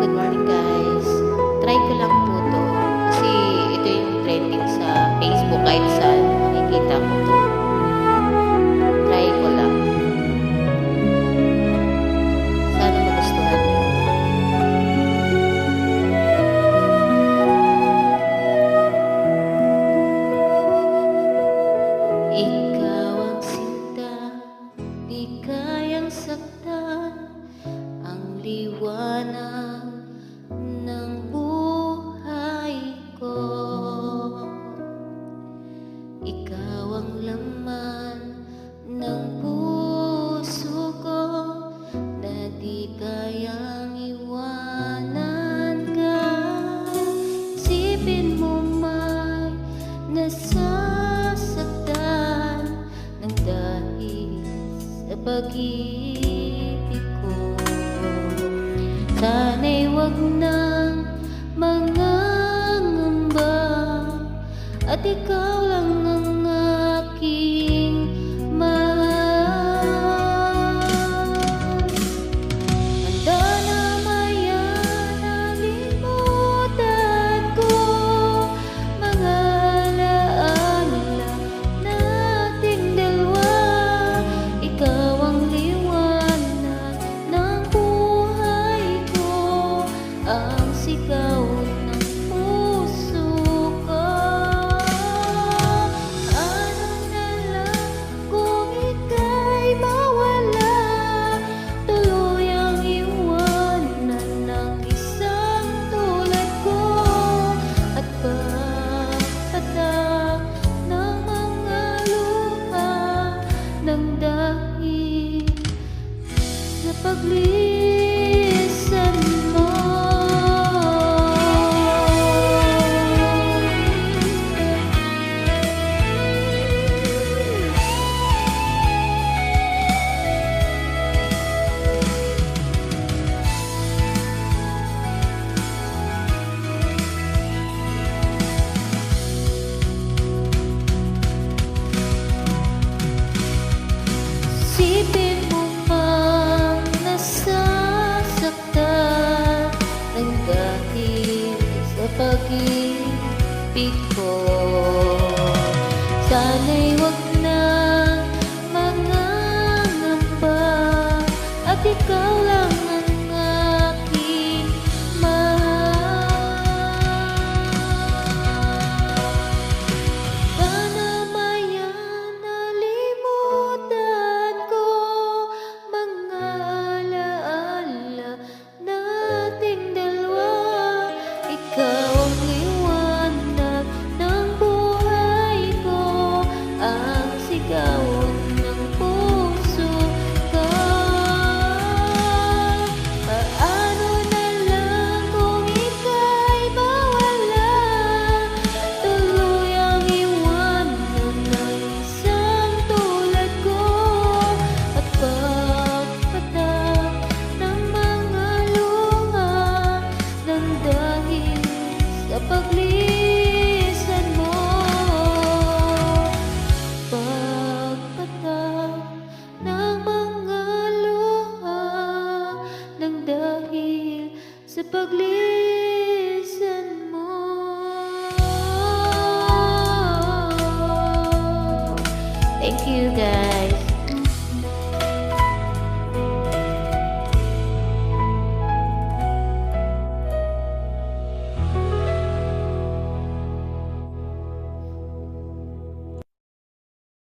Good morning guys. Try ko lang po to. Kasi ito yung trending sa Facebook kahit saan makikita ko to. Try ko lang. Sana magustuhan niyo. Ikaw ang sinta, di kayang saktan ang liwanag ng buhay ko. Ikaw ang laman ng puso ko na di kayang iwanan ka. Isipin mo may nasasaktan ng dahil sa pag-ibig ko. Sana'y wag nang mangangamba at ikaw lang ang aking mahal. Handa na maya nalimutan ko mga alaala nating dalawa. Ikaw ang liwanag ng buhay ko, ang sigaw ng puso ko. Ano na lang kung ika'y mawala, tuluyang iwanan ng isang tulad ko, at pagpatak ng mga luha ng dahil sa paglisan mo. Isipin mo mang nasasaktan ng dahil sa pag-ibig ko. Sana'y wag nang mangangamba at ikaw lang ang aking mahal. Sana maya nalimutan ko mga alaala nating dalawa. Ikaw ang liwanag ng buhay ko, ang sigaw ng puso ko. Paano na lang kung ika'y mawala, tuluyang iwanan ng isang tulad ko, at pagpatak ng mga luha ng dahil sa paglisan mo. Pagpatak ng mga luha ng dahil sa paglisan mo. Thank you guys.